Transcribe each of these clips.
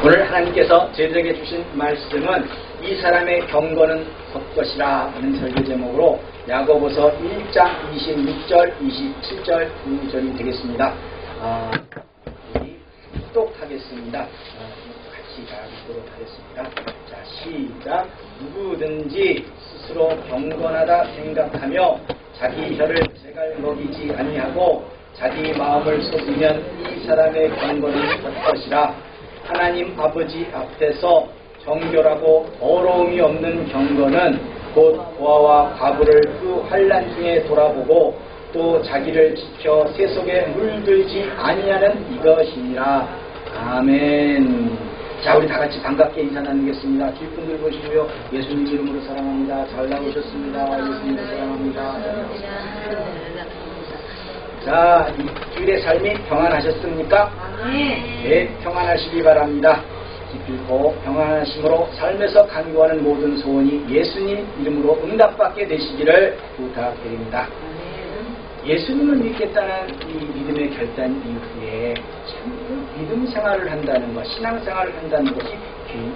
오늘 하나님께서 저희들에게 주신 말씀은 이 사람의 경건은 헛것이라 하는 설교 제목으로 야고보서 1장 26절 27절 2절이 되겠습니다. 우리 묵독하겠습니다. 같이 다 읽도록 하겠습니다. 자, 시작. 누구든지 스스로 경건하다 생각하며 자기 혀를 제갈 먹이지 아니하고 자기 마음을 속이면 이 사람의 경건은 헛것이라. 하나님 아버지 앞에서 정결하고 더러움이 없는 경건은 곧 고아와 과부를 그 환난 중에 돌아보고 또 자기를 지켜 세속에 물들지 아니하는 이것이니라. 아멘. 자, 우리 다 같이 반갑게 인사 나누겠습니다. 뒷분들 보시고요. 예수님 이름으로 사랑합니다. 잘 나오셨습니다. 예수님 사랑합니다. 자, 이 주일의 삶이 평안하셨습니까? 네, 평안하시기 바랍니다. 기쁘고 평안하심으로 삶에서 간구하는 모든 소원이 예수님 이름으로 응답받게 되시기를 부탁드립니다. 예수님을 믿겠다는 이 믿음의 결단 이후에 참 믿음 생활을 한다는 것, 신앙 생활을 한다는 것이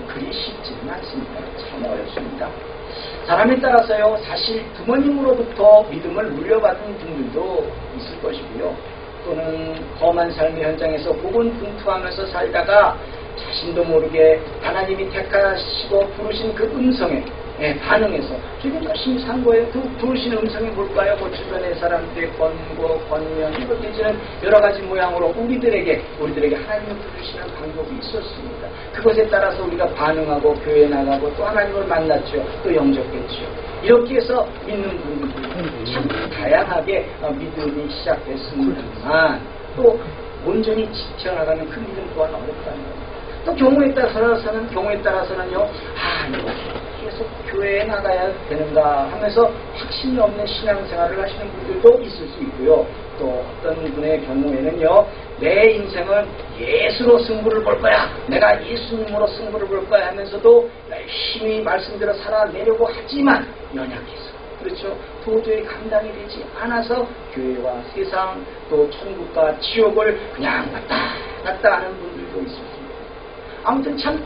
그리 쉽지는 않습니다. 참 어렵습니다. 사람에 따라서요, 사실 부모님으로부터 믿음을 물려받은 분들도 있을 것이고요. 또는 험한 삶의 현장에서 고군분투하면서 살다가 자신도 모르게 하나님이 택하시고 부르신 그 음성에 반응해서 지금 열심히 산 거예요. 그 부르신 음성이 뭘까요? 그 주변의 사람들의 권고, 권면, 이렇게 지는 여러 가지 모양으로 우리들에게 하나님을 부르시는 방법이 있었습니다. 그것에 따라서 우리가 반응하고 교회에 나가고 또 하나님을 만났죠. 또 영접했죠. 이렇게 해서 믿는 분들이 참 다양하게 믿음이 시작됐습니다만 또 온전히 지켜나가는 그 믿음 또한 어렵다는 겁니다. 또 경우에 따라서는요, 이거 계속 교회에 나가야 되는가 하면서 확신이 없는 신앙생활을 하시는 분들도 있을 수 있고요. 또 어떤 분의 경우에는요, 내 인생은 예수로 승부를 볼 거야, 내가 예수님으로 승부를 볼 거야 하면서도 열심히 말씀대로 살아내려고 하지만 연약해서, 그렇죠, 도저히 감당이 되지 않아서 교회와 세상 또 천국과 지옥을 그냥 왔다 갔다 하는 분들도 있습니다. 아무튼 참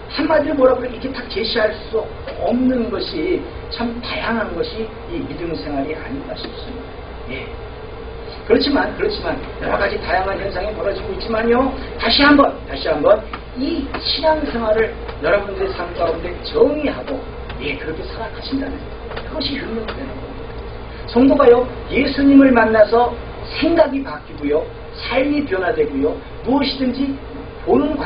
한마디로 뭐라 그래, 이렇게 딱 제시할 수 없는 것이 참 다양한 것이 이 믿음 생활이 아닌가 싶습니다. 예. 그렇지만 여러 가지 다양한 현상이 벌어지고 있지만요, 다시 한번 이 신앙생활을 여러분들의 삶 가운데 정의하고 그렇게 살아가신다는 그것이 효능되는 겁니다. 성도가요, 예수님을 만나서 생각이 바뀌고요, 삶이 변화되고요, 무엇이든지 보는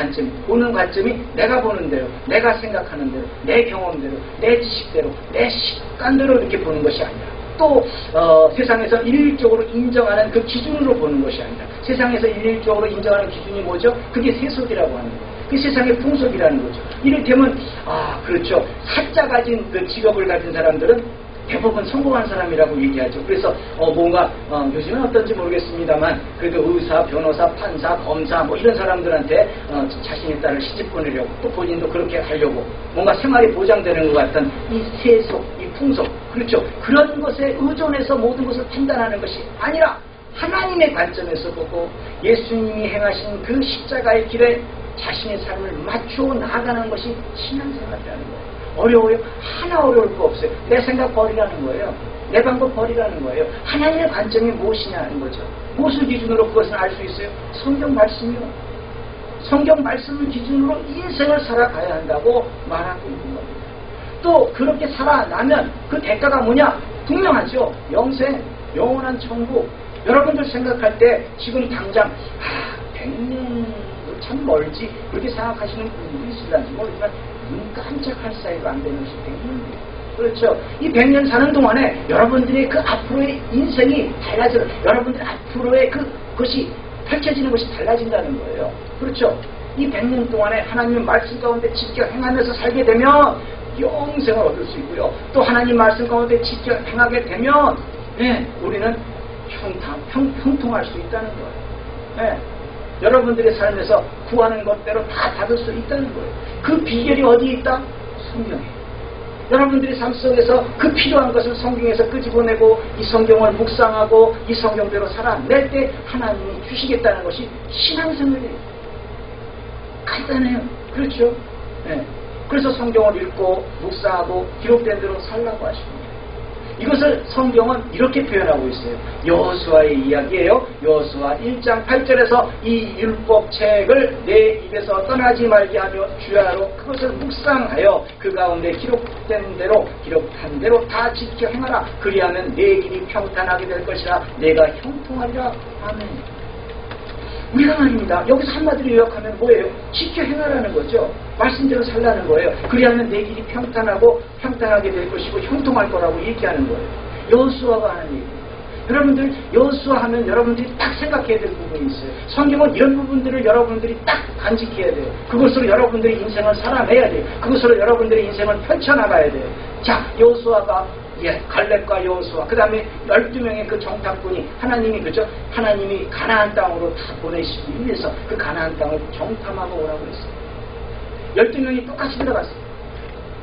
관점이 내가 보는 대로, 내가 생각하는 대로, 내 경험대로, 내 지식대로, 내 습관대로 이렇게 보는 것이 아니라, 또 세상에서 일률적으로 인정하는 그 기준으로 보는 것이 아니라, 세상에서 일률적으로 인정하는 기준이 뭐죠? 그게 세속이라고 하는 거예요. 그 세상의 풍속이라는 거죠. 이를테면 그렇죠, 사자 가진 그 직업을 가진 사람들은 대부분 성공한 사람이라고 얘기하죠. 그래서 뭔가 요즘은 어떤지 모르겠습니다만 그래도 의사, 변호사, 판사, 검사 뭐 이런 사람들한테 자신의 딸을 시집 보내려고, 또 본인도 그렇게 하려고 뭔가 생활이 보장되는 것 같은 이 세속, 이 풍속, 그렇죠, 그런 것에 의존해서 모든 것을 판단하는 것이 아니라 하나님의 관점에서 보고 예수님이 행하신 그 십자가의 길에 자신의 삶을 맞추어 나아가는 것이 신앙생활이라는 거예요. 어려워요? 하나 어려울 거 없어요. 내 생각 버리라는 거예요. 내 방법 버리라는 거예요. 하나님의 관점이 무엇이냐는 거죠. 무엇을 기준으로 그것을 알 수 있어요? 성경 말씀이요. 성경 말씀을 기준으로 인생을 살아가야 한다고 말하고 있는 겁니다. 또 그렇게 살아나면 그 대가가 뭐냐? 분명하죠. 영생, 영원한 천국. 여러분들 생각할 때 지금 당장 100년 참 멀지 그렇게 생각하시는 분들이 있을지 모르지만 눈 깜짝할 사이도 안 되는 것이 100년이에요. 그렇죠. 이 100년 사는 동안에 여러분들의 그 앞으로의 인생이 달라져요. 여러분들 앞으로의 그것이 펼쳐지는 것이 달라진다는 거예요. 그렇죠. 이 100년 동안에 하나님 말씀 가운데 지켜 행하면서 살게 되면 영생을 얻을 수 있고요. 또 하나님 말씀 가운데 지켜 행하게 되면 우리는 형통할 수 있다는 거예요. 여러분들의 삶에서 구하는 것대로 다 받을 수 있다는 거예요. 그 비결이 어디에 있다? 성경에. 여러분들의 삶 속에서 그 필요한 것을 성경에서 끄집어내고 이 성경을 묵상하고 이 성경대로 살아낼 때 하나님이 주시겠다는 것이 신앙생활이에요. 간단해요. 그렇죠? 예. 그래서 성경을 읽고 묵상하고 기록된 대로 살라고 하십니다. 이것을 성경은 이렇게 표현하고 있어요. 여호수아의 이야기예요. 여호수아 1장 8절에서 이 율법책을 내 입에서 떠나지 말게 하며 주야로 그것을 묵상하여 그 가운데 기록된 대로 기록한 대로 다 지켜 행하라. 그리하면 내 길이 평탄하게 될 것이라 내가 형통하리라. 아멘. 우리가 말입니다. 여기서 한마디로 요약하면 뭐예요? 지켜 행하라는 거죠. 말씀대로 살라는 거예요. 그리하면 내 길이 평탄하게 될 것이고 형통할 거라고 얘기하는 거예요. 여호수아가 하는 얘기예요. 여러분들 여호수아 하면 여러분들이 딱 생각해야 될 부분이 있어요. 성경은 이런 부분들을 여러분들이 딱 간직해야 돼요. 그것으로 여러분들의 인생을 살아내야 돼요. 그것으로 여러분들의 인생을 펼쳐나가야 돼요. 자, 여호수아가 갈렙과 여호수아 그 다음에 12명의 그 정탐꾼이 하나님이 가나안 땅으로 다 보내시기 위해서 그 가나안 땅을 정탐하고 오라고 했어요. 12명이 똑같이 들어갔어요.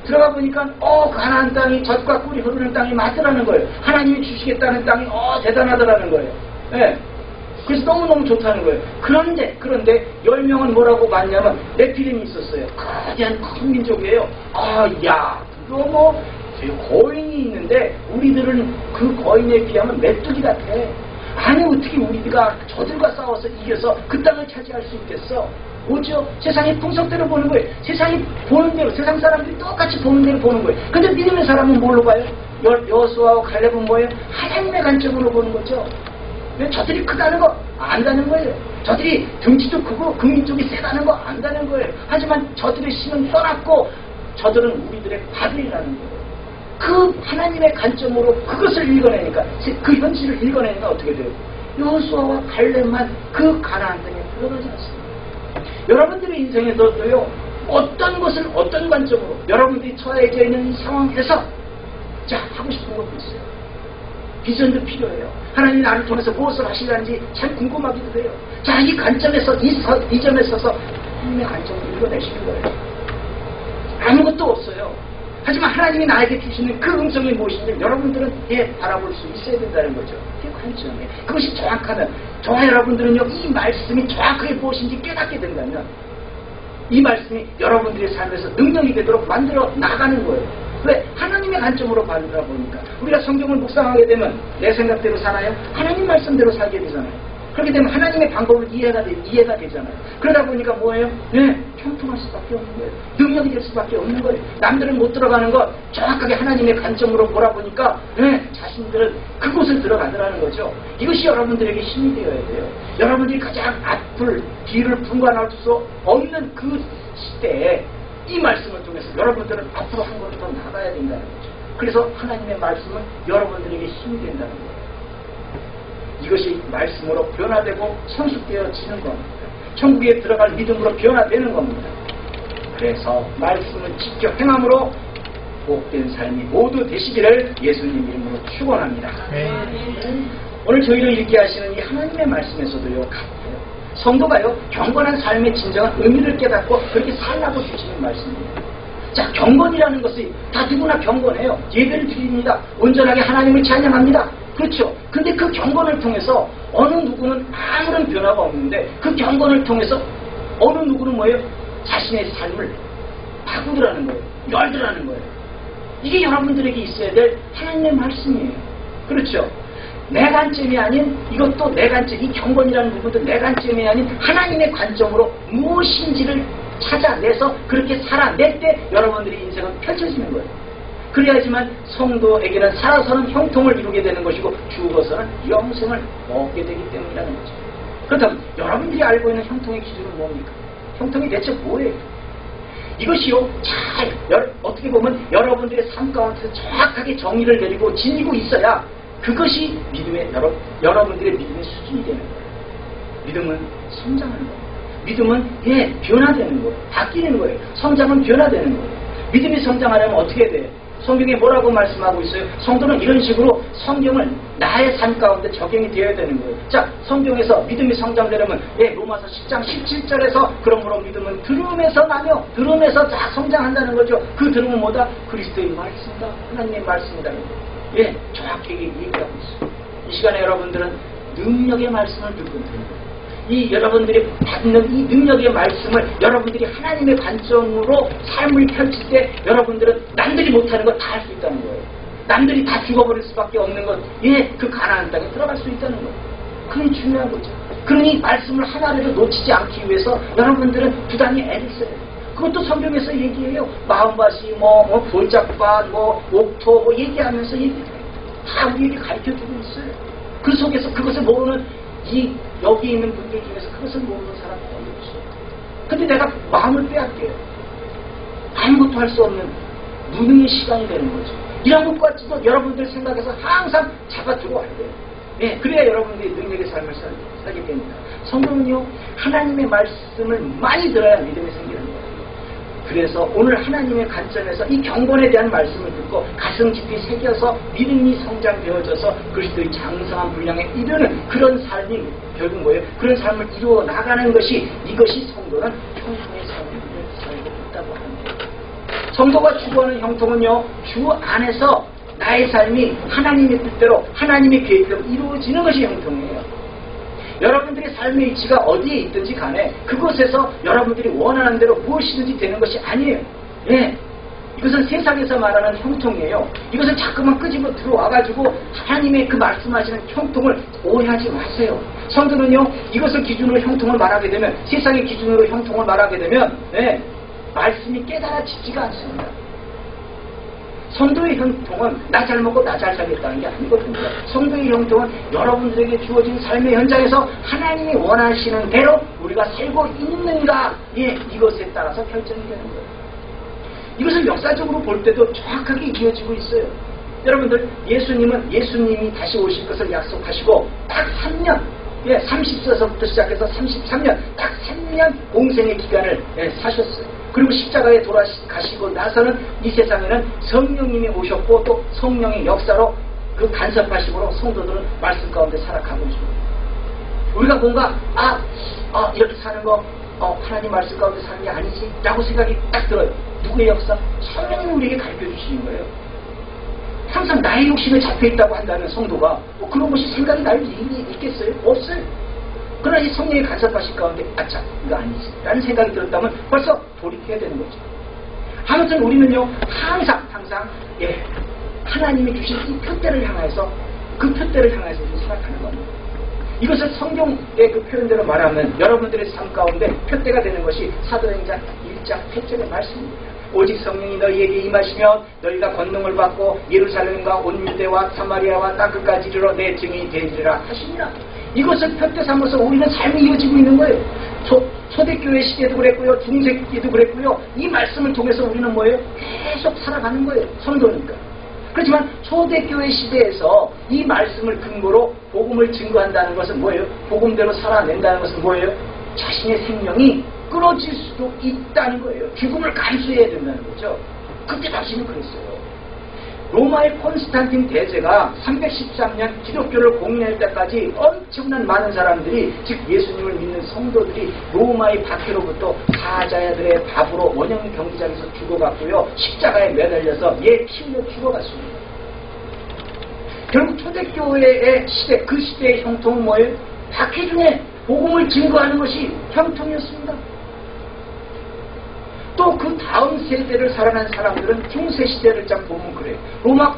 들어가 보니까 가나안 땅이 젖과 꿀이 흐르는 땅이 맞더라는 거예요. 하나님이 주시겠다는 땅이 대단하더라는 거예요. 예. 그래서 너무너무 좋다는 거예요. 그런데 10명은 뭐라고 봤냐면 네피림이 있었어요. 거대한 큰 민족이에요. 그거 거인이 있는데 우리들은 그 거인에 비하면 메뚜기 같아. 아니 어떻게 우리가 저들과 싸워서 이겨서 그 땅을 차지할 수 있겠어? 오죠? 세상의 풍속대로 보는 거예요. 세상이 보는 대로, 세상 사람들이 똑같이 보는 대로 보는 거예요. 근데 믿음의 사람은 뭘로 봐요? 여호수아와 갈렙은 뭐예요? 하나님의 관점으로 보는 거죠. 왜 저들이 크다는 거 안다는 거예요. 저들이 등치도 크고 그 민족이 세다는 거 안다는 거예요. 하지만 저들의 신은 떠났고 저들은 우리들의 바들이라는 거예요. 그 하나님의 관점으로 그것을 읽어내니까 그 현실을 읽어내니까 어떻게 돼요? 여호수아와 갈렙만 그 가나안 땅에 들어가지 않습니다. 여러분들의 인생에서도요, 어떤 것을 어떤 관점으로 여러분들이 처해져 있는 이 상황에서 하고 싶은 것도 있어요. 비전도 필요해요. 하나님이 나를 통해서 무엇을 하시려는지 참 궁금하기도 해요. 이 관점에서 이 점에 서서 하나님의 관점을 읽어내시는 거예요. 아무것도 없어요. 하지만 하나님이 나에게 주시는 그 음성이 무엇인지 여러분들은 바라볼 수 있어야 된다는 거죠. 그게 관점이에요. 그것이 정확하면 저와 여러분들은요, 이 말씀이 정확하게 무엇인지 깨닫게 된다면 이 말씀이 여러분들의 삶에서 능력이 되도록 만들어 나가는 거예요. 왜? 하나님의 관점으로 바라보니까 우리가 성경을 묵상하게 되면 내 생각대로 살아요? 하나님 말씀대로 살게 되잖아요. 그렇게 되면 하나님의 방법을 이해가 되잖아요. 그러다 보니까 뭐예요? 형통할 수밖에 없는 거예요. 능력이 될 수밖에 없는 거예요. 남들은 못 들어가는 거 정확하게 하나님의 관점으로 보라보니까 자신들은 그곳을 들어가더라는 거죠. 이것이 여러분들에게 힘이 되어야 돼요. 여러분들이 가장 앞을 뒤를 분간할 수 없는 그 시대에 이 말씀을 통해서 여러분들은 앞으로 한 걸음 더 나가야 된다는 거죠. 그래서 하나님의 말씀은 여러분들에게 힘이 된다는 거예요. 이것이 말씀으로 변화되고 성숙되어지는 겁니다. 천국에 들어갈 믿음으로 변화되는 겁니다. 그래서 말씀을 지켜 행함으로 복된 삶이 모두 되시기를 예수님 이름으로 축원합니다. 오늘 저희를 읽게 하시는 이 하나님의 말씀에서도요, 같아요. 성도가요, 경건한 삶의 진정한 의미를 깨닫고 그렇게 살라고 주시는 말씀입니다. 경건이라는 것이 다 누구나 경건해요. 예배를 드립니다. 온전하게 하나님을 찬양합니다. 그렇죠. 근데 그 경건을 통해서 어느 누구는 아무런 변화가 없는데 그 경건을 통해서 어느 누구는 뭐예요? 자신의 삶을 바꾸더라는 거예요. 열더라는 거예요. 이게 여러분들에게 있어야 될 하나님의 말씀이에요. 그렇죠. 내 관점이 아닌 이것도 내 관점, 이 경건이라는 부분도 내 관점이 아닌 하나님의 관점으로 무엇인지를 찾아내서 그렇게 살아낼 때 여러분들의 인생은 펼쳐지는 거예요. 그래야지만 성도에게는 살아서는 형통을 이루게 되는 것이고 죽어서는 영생을 얻게 되기 때문이라는 거죠. 그렇다면 여러분들이 알고 있는 형통의 기준은 뭡니까? 형통이 대체 뭐예요? 이것이요, 어떻게 보면 여러분들의 삶 가운데서 정확하게 정의를 내리고 지니고 있어야 그것이 여러분들의 믿음의 수준이 되는 거예요. 믿음은 성장하는 거예요. 믿음은 변화되는 거예요. 바뀌는 거예요. 성장은 변화되는 거예요. 믿음이 성장하려면 어떻게 돼요? 성경에 뭐라고 말씀하고 있어요? 성도는 이런 식으로 성경을 나의 삶 가운데 적용이 되어야 되는 거예요. 성경에서 믿음이 성장되려면 로마서 10장 17절에서 그러므로 믿음은 들음에서 나며 들음에서 성장한다는 거죠. 그 들음은 뭐다? 그리스도의 말씀이다. 하나님의 말씀이다. 정확하게 얘기하고 있어요. 이 시간에 여러분들은 능력의 말씀을 듣고 있는 거예요. 이 여러분들이 받는 이 능력의 말씀을 여러분들이 하나님의 관점으로 삶을 펼칠 때 여러분들은 남들이 못하는 거 다 할 수 있다는 거예요. 남들이 다 죽어버릴 수밖에 없는 것, 그 가나안 땅에 들어갈 수 있다는 거예요. 그게 중요한 거죠. 그러니 말씀을 하나라도 놓치지 않기 위해서 여러분들은 부단히 애를 써야 돼요. 그것도 성경에서 얘기해요. 마음밭이 볼작밭, 옥토 얘기하면서 얘기해요. 다 우리에게 가르쳐주고 있어요. 그 속에서 그것을 모르는 여기 있는 분들 중에서 그것을 모르는 사람이 없어요. 근데 내가 마음을 빼앗겨요. 아무것도 할 수 없는 무능의 시간이 되는 거죠. 이런 것까지도 여러분들 생각에서 항상 잡아두고 와야 돼요. 그래야 여러분들이 능력의 삶을 살게 됩니다. 성경은요, 하나님의 말씀을 많이 들어야 믿음이 생기는 거예요. 그래서 오늘 하나님의 관점에서 이 경건에 대한 말씀을 듣고 가슴 깊이 새겨서 믿음이 성장되어져서 그리스도의 장성한 분량에 이르는 그런 삶이 결국 뭐예요? 그런 삶을 이루어 나가는 것이 이것이 성도는 형통의 삶을 살고 있다고 하는 거예요. 성도가 추구하는 형통은요, 주 안에서 나의 삶이 하나님의 뜻대로 하나님의 계획대로 이루어지는 것이 형통이에요. 여러분들의 삶의 위치가 어디에 있든지 간에 그곳에서 여러분들이 원하는 대로 무엇이든지 되는 것이 아니에요. 이것은 세상에서 말하는 형통이에요. 이것을 자꾸만 끄집어 들어와가지고 하나님의 그 말씀하시는 형통을 오해하지 마세요. 성도는요, 이것을 기준으로 형통을 말하게 되면, 세상의 기준으로 형통을 말하게 되면 말씀이 깨달아지지가 않습니다. 성도의 형통은 나 잘 먹고 나 잘 살겠다는 게 아니거든요. 성도의 형통은 여러분들에게 주어진 삶의 현장에서 하나님이 원하시는 대로 우리가 살고 있는가, 이것에 따라서 결정이 되는 거예요. 이것을 역사적으로 볼 때도 정확하게 이어지고 있어요. 여러분들, 예수님이 다시 오실 것을 약속하시고 딱 3년, 30세서부터 시작해서 33년, 딱 3년 공생의 기간을 사셨어요. 그리고 십자가에 돌아가시고 나서는 이 세상에는 성령님이 오셨고 또 성령의 역사로 그 간섭하심으로 성도들은 말씀 가운데 살아가고 있습니다. 우리가 뭔가 이렇게 사는 거 하나님 말씀 가운데 사는 게 아니지 라고 생각이 딱 들어요. 누구의 역사? 성령이 우리에게 가르쳐 주시는 거예요. 항상 나의 욕심에 잡혀있다고 한다면 성도가 그런 것이 생각이 날 일이 있겠어요? 없어요. 그러나 이 성령의 간섭하신 가운데 아차 이거 아니지 라는 생각이 들었다면 벌써 돌이켜야 되는 거죠. 아무튼 우리는요 항상 하나님이 주신 이 표대를 향해서 그 표대를 향해서 생각하는 겁니다. 이것을 성경의 그 표현대로 말하면 여러분들의 삶 가운데 표대가 되는 것이 사도행전 1장 8절의 말씀입니다. 오직 성령이 너희에게 임하시면 너희가 권능을 받고 예루살렘과 온 유대와 사마리아와 땅끝까지 이르러 내 증인이 되리라 하시니라. 이것을 표대 삼아서 우리는 삶이 이어지고 있는 거예요. 초대교회 시대도 그랬고요, 중세기도 그랬고요. 이 말씀을 통해서 우리는 뭐예요? 계속 살아가는 거예요. 성도니까. 그렇지만 초대교회 시대에서 이 말씀을 근거로 복음을 증거한다는 것은 뭐예요? 복음대로 살아낸다는 것은 뭐예요? 자신의 생명이 끊어질 수도 있다는 거예요. 죽음을 감수해야 된다는 거죠. 그때 당시는 그랬어요. 로마의 콘스탄틴 대제가 313년 기독교를 공인할 때까지 엄청난 많은 사람들이, 즉 예수님을 믿는 성도들이 로마의 박해로부터 사자들의 밥으로 원형 경기장에서 죽어갔고요, 십자가에 매달려서 피 흘려 죽어갔습니다. 결국 초대교회의 시대, 그 시대의 형통은 뭐예요? 박해 중에 복음을 증거하는 것이 형통이었습니다. 또 그 다음 세대를 살아난 사람들은 중세 시대를 딱 보면 그래요. 로마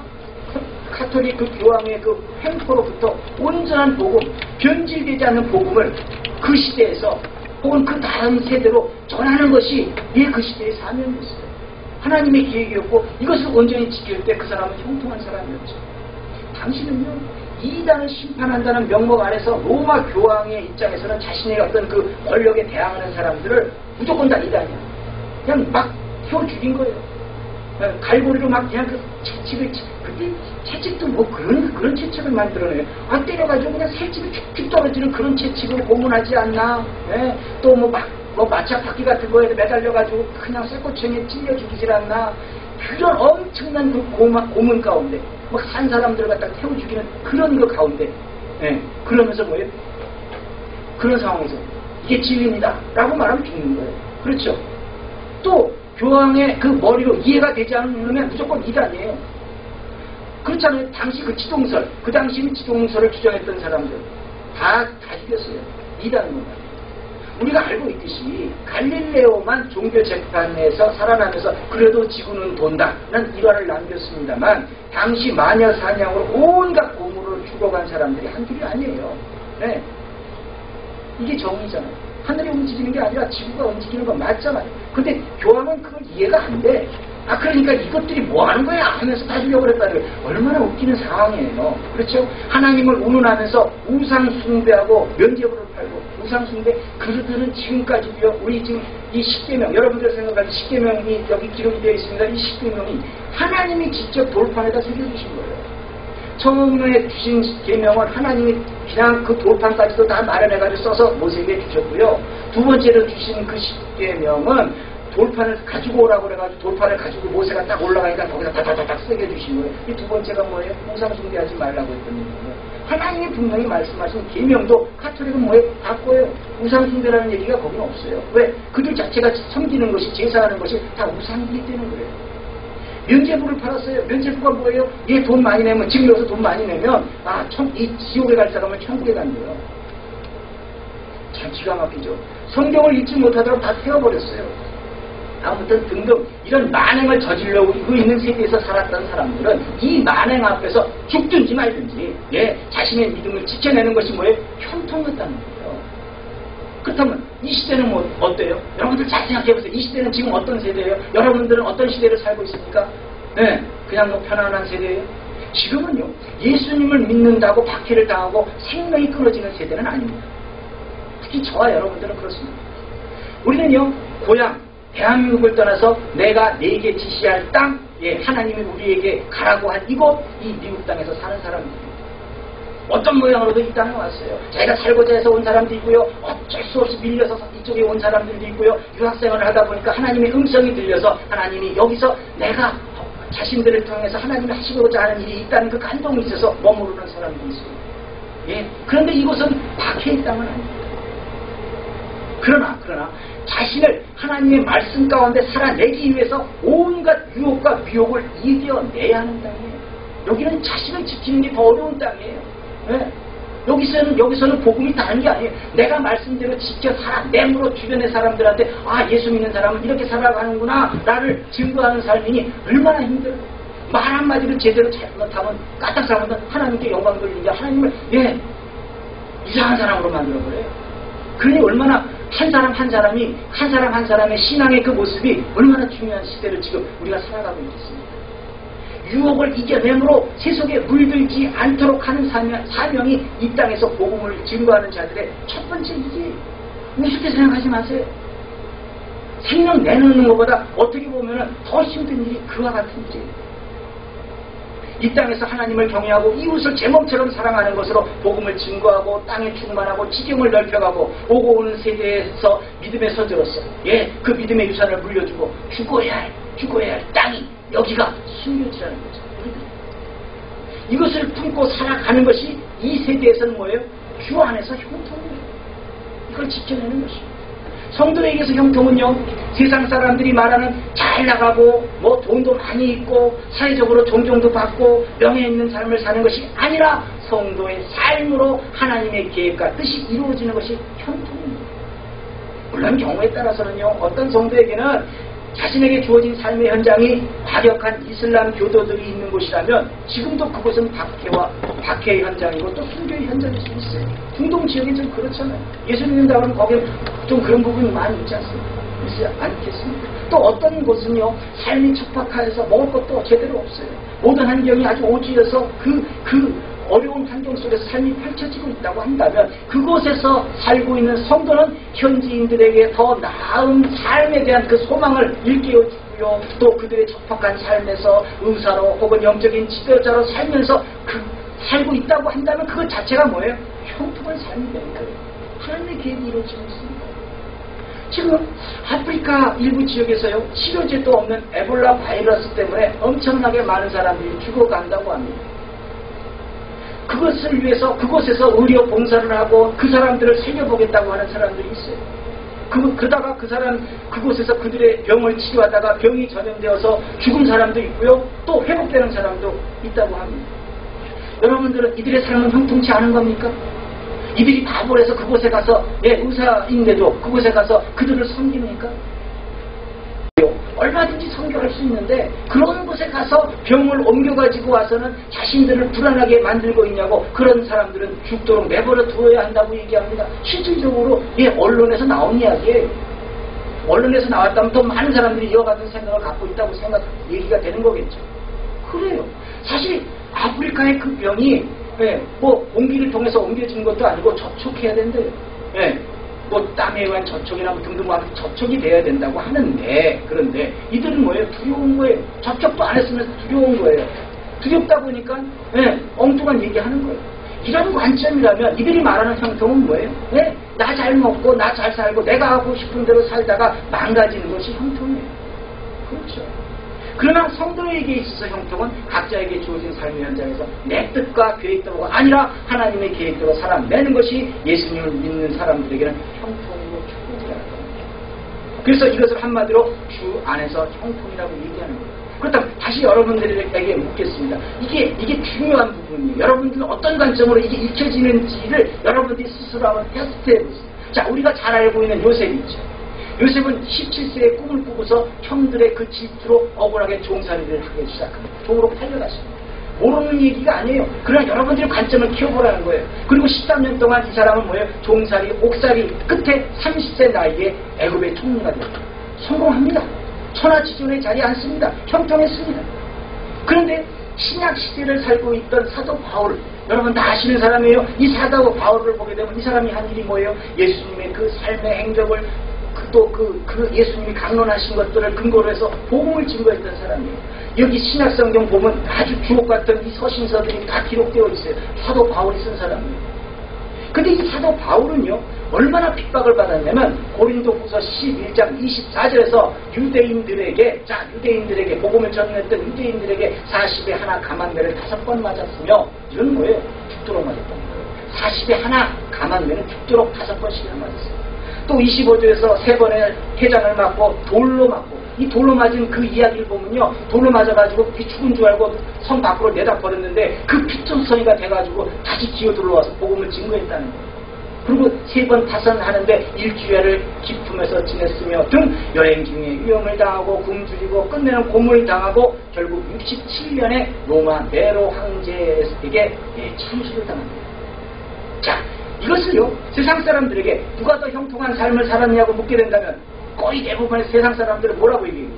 카톨릭 그 교황의 그 횡포로부터 온전한 복음, 변질되지 않는 복음을 그 시대에서 혹은 그 다음 세대로 전하는 것이 그 시대의 사명이었어요. 하나님의 계획이었고 이것을 온전히 지킬 때 그 사람은 형통한 사람이었죠. 당신은요, 이단을 심판한다는 명목 아래서 로마 교황의 입장에서는 자신의 어떤 그 권력에 대항하는 사람들을 무조건 다 이단이야. 그냥 막 태워 죽인 거예요. 갈고리로 막 그냥 그 채찍을, 그때 채찍도 뭐 그런 채찍을 만들어내요. 때려가지고 그냥 살집이 툭툭 떨어지는 그런 채찍을 고문하지 않나. 또 마차 바퀴 같은 거에 매달려가지고 그냥 쇠꼬챙이에 찔려 죽이질 않나. 그런 엄청난 그 고문 가운데, 산 사람들을 갖다가 태워 죽이는 그런 거 가운데, 그러면서 뭐예요? 그런 상황에서 이게 진리입니다 라고 말하면 죽는 거예요. 그렇죠? 또 교황의 그 머리로 이해가 되지 않으면 무조건 이단이에요. 그렇잖아요. 당시 그 지동설, 그 당시는 지동설을 주장했던 사람들 다 죽였어요. 이다는 겁니다. 우리가 알고 있듯이 갈릴레오만 종교 재판에서 살아나면서 그래도 지구는 돈다는 일화를 남겼습니다만 당시 마녀 사냥으로 온갖 고물을 죽어간 사람들이 한둘이 아니에요. 네. 이게 정의잖아요. 하늘이 움직이는 게 아니라 지구가 움직이는 건 맞잖아요. 근데 교황은 그걸 이해가 안 돼. 그러니까 이것들이 뭐 하는 거야 하면서 다 죽여버렸다는 얼마나 웃기는 상황이에요. 그렇죠? 하나님을 운운하면서 우상숭배하고 면죄부를 팔고 우상숭배 그들은 지금까지도요. 우리 지금 이 십계명 여러분들 생각할 때 십계명이 여기 기록이 되어 있습니다. 이 십계명이 하나님이 직접 돌판에다 새겨주신 거예요. 처음에 주신 계명은 하나님이 그냥 그 돌판까지도 다 마련해가지고 써서 모세에게 주셨고요. 두 번째로 주신 그 십계명은 돌판을 가지고 오라고 그래가지고 돌판을 가지고 모세가 딱 올라가니까 거기다 다다다닥 새겨주신 거예요. 이 두 번째가 뭐예요? 우상숭배하지 말라고 했던 얘기예요. 하나님이 분명히 말씀하신 계명도 가톨릭은 뭐예요? 바꿔요. 우상숭배라는 얘기가 거기는 없어요. 왜? 그들 자체가 섬기는 것이 제사하는 것이 다 우상이기 때문에 그래요. 면죄부를 팔았어요. 면죄부가 뭐예요? 얘 돈 많이 내면 지금 여기서 돈 많이 내면 이 지옥에 갈 사람은 천국에 간대요. 참 기가 막히죠. 성경을 읽지 못하도록 다 태워버렸어요. 아무튼 등등 이런 만행을 저지르고 있는 세계에서 살았던 사람들은 이 만행 앞에서 죽든지 말든지 자신의 믿음을 지켜내는 것이 뭐예요? 형통했다는 거예요. 그렇다면 이 시대는 뭐 어때요? 여러분들 잘 생각해보세요. 이 시대는 지금 어떤 세대예요? 여러분들은 어떤 시대를 살고 있습니까? 그냥 뭐 편안한 세대예요? 지금은요 예수님을 믿는다고 박해를 당하고 생명이 끊어지는 세대는 아닙니다. 특히 저와 여러분들은 그렇습니다. 우리는요 고향 대한민국을 떠나서 내가 네게 지시할 땅, 하나님이 우리에게 가라고 한 이곳, 이 미국 땅에서 사는 사람입니다. 어떤 모양으로도 이 땅에 왔어요. 자기가 살고자 해서 온 사람도 있고요. 어쩔 수 없이 밀려서 이쪽에 온 사람들도 있고요. 유학생활을 하다 보니까 하나님의 음성이 들려서 하나님이 여기서 내가 자신들을 통해서 하나님이 하시고자 하는 일이 있다는 그 감동이 있어서 머무르는 사람도 있어요. 그런데 이곳은 박해의 땅은 아닙니다. 그러나 자신을 하나님의 말씀 가운데 살아내기 위해서 온갖 유혹과 미혹을 이겨내야 하는 땅이에요. 여기는 자신을 지키는 게 더 어려운 땅이에요. 여기서는 복음이 다른 게 아니에요. 내가 말씀대로 지켜 살아내므로 주변의 사람들한테 예수 믿는 사람은 이렇게 살아가는구나 나를 증거하는 삶이니 얼마나 힘들어요. 말 한마디를 제대로 잘못하면 까딱하면 하나님께 영광 돌리는 게 하나님을 이상한 사람으로 만들어버려요. 그러니 얼마나 한 사람 한 사람의 신앙의 그 모습이 얼마나 중요한 시대를 지금 우리가 살아가고 있겠습니까? 유혹을 이겨내므로 세속에 물들지 않도록 하는 사명이 이 땅에서 복음을 증거하는 자들의 첫 번째 일이에요. 우습게 생각하지 마세요. 생명 내놓는 것보다 어떻게 보면 더 힘든 일이 그와 같은 일이에요. 이 땅에서 하나님을 경외하고 이웃을 제 몸처럼 사랑하는 것으로 복음을 증거하고 땅에 충만하고 지경을 넓혀가고 오고 오는 세대에서 믿음의 서재로서 그 믿음의 유산을 물려주고 죽어야 할 땅이 여기가 순교지라는 거죠. 이것을 품고 살아가는 것이 이 세대에서는 뭐예요? 주 안에서 형통이에요. 이걸 지켜내는 것입니다. 성도에게서 형통은요, 세상 사람들이 말하는 잘 나가고 뭐 돈도 많이 있고 사회적으로 존경도 받고 명예 있는 삶을 사는 것이 아니라 성도의 삶으로 하나님의 계획과 뜻이 이루어지는 것이 형통입니다. 물론 경우에 따라서는요, 어떤 성도에게는 자신에게 주어진 삶의 현장이 과격한 이슬람 교도들이 있는 곳이라면 지금도 그곳은 박해의 현장이고 또 순교의 현장일 수 있어요. 중동 지역이 좀 그렇잖아요. 예수 믿는다 그러면 거기에 좀 그런 부분이 많이 있지 않습니까? 있지 않겠습니까? 또 어떤 곳은요, 삶이 척박하여서 먹을 것도 제대로 없어요. 모든 환경이 아주 오지여서 그 어려운 환경 속에서 삶이 펼쳐지고 있다고 한다면 그곳에서 살고 있는 성도는 현지인들에게 더 나은 삶에 대한 그 소망을 일깨워주고요. 또 그들의 척박한 삶에서 의사로 혹은 영적인 지도자로 살면서 살고 있다고 한다면 그것 자체가 뭐예요? 형통한 삶이 되는 거예요. 하나님의 계획이 이루어지고 있습니다. 지금 아프리카 일부 지역에서요, 치료제도 없는 에볼라 바이러스 때문에 엄청나게 많은 사람들이 죽어간다고 합니다. 그것을 위해서 그곳에서 의료 봉사를 하고 그 사람들을 살려보겠다고 하는 사람들이 있어요. 그러다가 그곳에서 그들의 병을 치료하다가 병이 전염되어서 죽은 사람도 있고요. 또 회복되는 사람도 있다고 합니다. 여러분들은 이들의 삶은 형통치 않은 겁니까? 이들이 바보라서 그곳에 가서 의사인데도 그곳에 가서 그들을 섬깁니까? 얼마든지 선교할 수 있는데 그런 곳에 가서 병을 옮겨가지고 와서는 자신들을 불안하게 만들고 있냐고 그런 사람들은 죽도록 내버려 두어야 한다고 얘기합니다. 실질적으로 언론에서 나온 이야기예요. 언론에서 나왔다면 더 많은 사람들이 이와 같은 생각을 갖고 있다고 얘기가 되는 거겠죠. 그래요. 사실 아프리카의 그 병이 뭐 공기를 통해서 옮겨지는 것도 아니고 접촉해야 된대요. 뭐 땀에 의한 접촉이나 등등 접촉이 돼야 된다고 하는데 그런데 이들은 뭐예요? 두려운 거예요. 접촉도 안 했으면서 두려운 거예요. 두렵다 보니까 엉뚱한 얘기하는 거예요. 이런 관점이라면 이들이 말하는 형통은 뭐예요? 나 잘 먹고 나 잘 살고 내가 하고 싶은 대로 살다가 망가지는 것이 형통이에요. 그렇죠. 그러나 성도에게 있어서 형통은 각자에게 주어진 삶의 현장에서 내 뜻과 계획대로가 아니라 하나님의 계획대로 살아내는 것이 예수님을 믿는 사람들에게는 형통이고 축복이라는 겁니다. 그래서 이것을 한마디로 주 안에서 형통이라고 얘기하는 거예요. 그렇다면 다시 여러분들에게 묻겠습니다. 이게 중요한 부분이에요. 여러분들은 어떤 관점으로 이게 읽혀지는지를 여러분들이 스스로 한번 테스트해보세요. 자, 우리가 잘 알고 있는 요셉이 있죠. 요셉은 17세에 꿈을 꾸고서 형들의 그 질투로 억울하게 종살이를 하기 시작합니다. 종으로 팔려갔습니다. 모르는 얘기가 아니에요. 그러나 여러분들의 관점을 키워보라는 거예요. 그리고 13년 동안 이 사람은 뭐예요? 종살이, 옥살이 끝에 30세 나이에 애굽의 총리가 됩니다. 성공합니다. 천하지존에 자리에 앉습니다. 형통했습니다. 그런데 신약 시대를 살고 있던 사도 바울, 여러분 다 아시는 사람이에요. 이 사도 바울을 보게 되면 이 사람이 한 일이 뭐예요? 예수님의 그 삶의 행적을 또 그 예수님이 강론하신 것들을 근거로 해서 복음을 증거했던 사람이에요. 여기 신약성경 보면 아주 주옥 같은 이 서신서들이 다 기록되어 있어요. 사도 바울이 쓴 사람이에요. 근데 이 사도 바울은요, 얼마나 핍박을 받았냐면 고린도후서 11장 24절에서 유대인들에게 복음을 전했던 유대인들에게 40에 하나 감한매를 5번 맞았으며, 이건 뭐예요? 죽도록 맞았던 거예요. 40에 하나 감한매는 죽도록 5번씩이나 맞았어요. 또 25절에서 3번의 해장을 맞고 돌로 맞고, 이 돌로 맞은 그 이야기를 보면요, 돌로 맞아가지고 죽은 줄 알고 성 밖으로 내다 버렸는데 그 피투성이가 돼가지고 다시 기어 들어와서 복음을 증거했다는 거예요. 그리고 3번 타선하는데 일주일을 기품에서 지냈으며 등 여행 중에 위험을 당하고 굶주리고 끝내는 고문을 당하고 결국 67년에 로마 네로 황제에게 참수를 당합니다. 자, 이것을요, 세상 사람들에게 누가 더 형통한 삶을 살았냐고 묻게 된다면 거의 대부분의 세상 사람들은 뭐라고 얘기해요?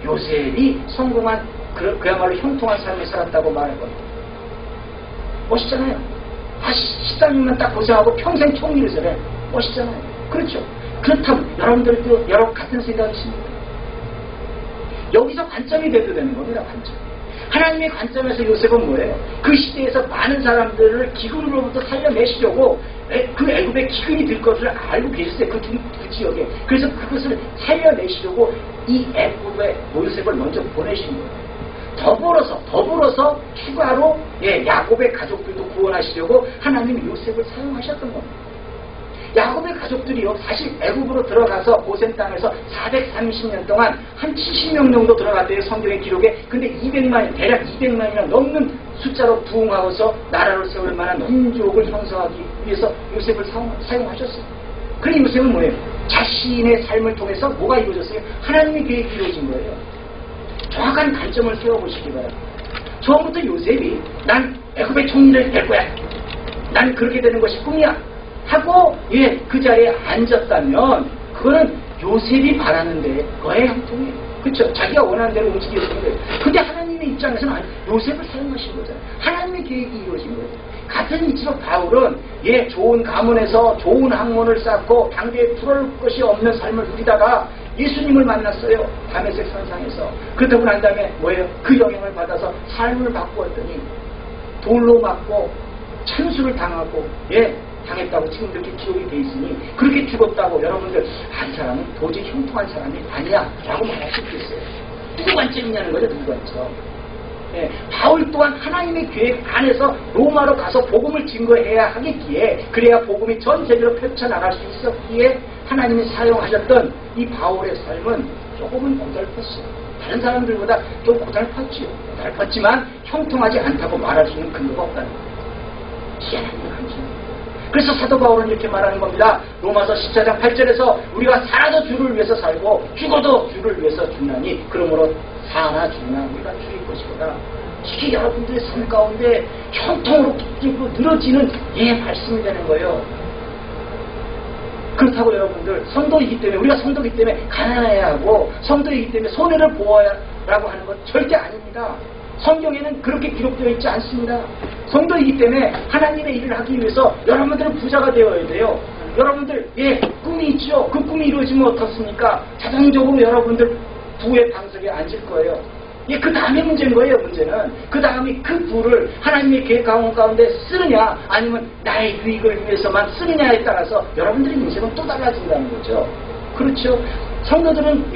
요셉이 성공한 그야말로 형통한 삶을 살았다고 말할 겁니다. 멋있잖아요. 13년만 딱 고생하고 평생 총리를 서래. 멋있잖아요. 그렇죠. 그렇다면 여러분들도 여러 같은 생각이 있습니다. 여기서 관점이 돼도 되는 겁니다. 관점. 하나님의 관점에서 요셉은 뭐예요? 그 시대에서 많은 사람들을 기근으로부터 살려내시려고 그 애굽에 기근이 들 것을 알고 계셨어요. 그 지역에. 그래서 그것을 살려내시려고 이 애굽에 요셉을 먼저 보내신 거예요. 더불어서 추가로 야곱의 가족들도 구원하시려고 하나님이 요셉을 사용하셨던 겁니다. 야곱의 가족들이요, 사실 애굽으로 들어가서 고센 땅에서 430년 동안 한 70명 정도 들어갔대요, 성경의 기록에. 근데 대략 200만이나 넘는 숫자로 부흥하고서 나라를 세울 만한 민족을 형성하기 위해서 요셉을 사용하셨어요. 그래, 요셉은 뭐예요? 자신의 삶을 통해서 뭐가 이루어졌어요? 하나님의 계획이 이루어진 거예요. 정확한 관점을 세워보시기 바랍니다. 처음부터 요셉이 난 애굽의 총리를 될 거야, 난 그렇게 되는 것이 꿈이야 하고 그 자리에 앉았다면 그거는 요셉이 바라는데 그의 형통이에요. 그렇죠? 자기가 원하는 대로 움직였던 거예요. 근데 하나님의 입장에서는 요셉을 사용하신 거잖아요. 하나님의 계획이 이루어진 거예요. 같은 이치로 바울은 좋은 가문에서 좋은 학문을 쌓고 당대에 풀을 것이 없는 삶을 누리다가 예수님을 만났어요. 다메섹 산상에서. 그러고 난 다음에 뭐예요? 그 영향을 받아서 삶을 바꾸었더니 돌로 맞고 참수를 당하고 당했다고 지금 이렇게 기록이 돼 있으니 그렇게 죽었다고 여러분들 이 사람은 도저히 형통한 사람이 아니야 라고 말할 수 있겠어요. 누구 관점이냐는 거죠. 누구 관점. 바울 또한 하나님의 계획 안에서 로마로 가서 복음을 증거해야 하겠기에, 그래야 복음이 전 세계로 펼쳐나갈 수 있었기에 하나님이 사용하셨던 이 바울의 삶은 조금은 고달팠어요. 다른 사람들보다 좀 고달팠지요. 고달팠지만 형통하지 않다고 말할 수 있는 근거가 없다는 거예요. 희한한 감정. 그래서 사도 바울은 이렇게 말하는 겁니다. 로마서 14장 8절에서 우리가 살아도 주를 위해서 살고 죽어도 주를 위해서 죽나니 그러므로 사나 죽나 우리가 죽일 것이구나. 이게 여러분들의 삶 가운데 형통으로 깊고 늘어지는 말씀이 되는 거예요. 그렇다고 여러분들 성도이기 때문에 우리가 성도이기 때문에 가난해야 하고 성도이기 때문에 손해를 보아라고 하는 건 절대 아닙니다. 성경에는 그렇게 기록되어 있지 않습니다. 성도이기 때문에 하나님의 일을 하기 위해서 여러분들은 부자가 되어야 돼요. 여러분들 꿈이 있죠. 그 꿈이 이루어지면 어떻습니까? 자동적으로 여러분들 부의 방석에 앉을 거예요. 그 다음에 문제인 거예요. 문제는 그 다음에 그 부를 하나님의 계획 가운데 쓰느냐 아니면 나의 유익을 위해서만 쓰느냐에 따라서 여러분들의 인생은 또 달라진다는 거죠. 그렇죠. 성도들은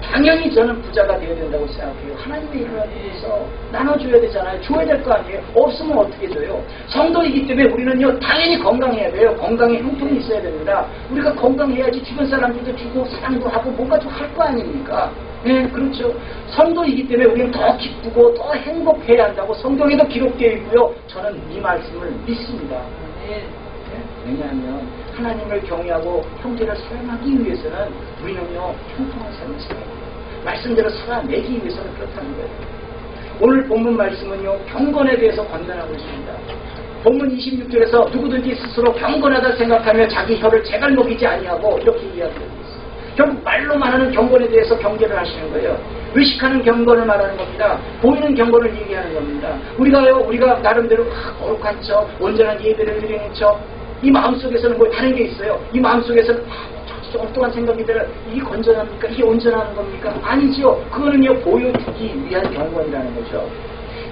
당연히 저는 부자가 되어야 된다고 생각해요. 하나님의 일을 하기 위해서 나눠줘야 되잖아요. 줘야 될 거 아니에요. 없으면 어떻게 줘요? 성도이기 때문에 우리는요 당연히 건강해야 돼요. 건강에 형통이 있어야 됩니다. 우리가 건강해야지 주변 사람들도 주고 사랑도 하고 뭔가 좀 할 거 아닙니까? 그렇죠. 성도이기 때문에 우리는 더 기쁘고 더 행복해야 한다고 성경에도 기록되어 있고요. 저는 이 말씀을 믿습니다. 왜냐하면 하나님을 경외하고 형제를 사랑하기 위해서는 우리는요 형통한 삶을 살아야 돼요. 말씀대로 살아내기 위해서는 그렇다는 거예요. 오늘 본문 말씀은요 경건에 대해서 권면하고 있습니다. 본문 26절에서 누구든지 스스로 경건하다 생각하며 자기 혀를 제갈 먹이지 아니하고 이렇게 이야기하고 있어요. 결국 말로만 하는 경건에 대해서 경계를 하시는 거예요. 의식하는 경건을 말하는 겁니다. 보이는 경건을 얘기하는 겁니다. 우리가 나름대로 거룩한 척, 온전한 예배를 드리는 척, 이 마음속에서는 뭐 다른 게 있어요. 이 마음속에서는 엉뚱한 생각이 들어요. 이게 건전합니까? 이게 온전한 겁니까? 아니죠. 그거는요 보여주기 위한 경건이라는 거죠.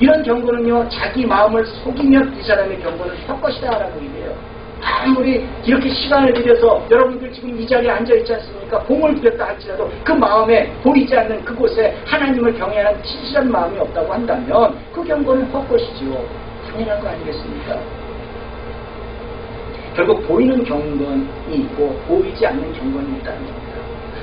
이런 경건은요 자기 마음을 속이면 이 사람의 경건은 헛것이다라는 얘기예요. 아무리 이렇게 시간을 들여서 여러분들 지금 이 자리에 앉아있지 않습니까? 공을 들였다 할지라도 그 마음에 보이지 않는 그곳에 하나님을 경외하는 진실한 마음이 없다고 한다면 그 경건은 헛것이죠. 당연한 거 아니겠습니까? 결국 보이는 경건이 있고 보이지 않는 경건이 있다는 겁니다.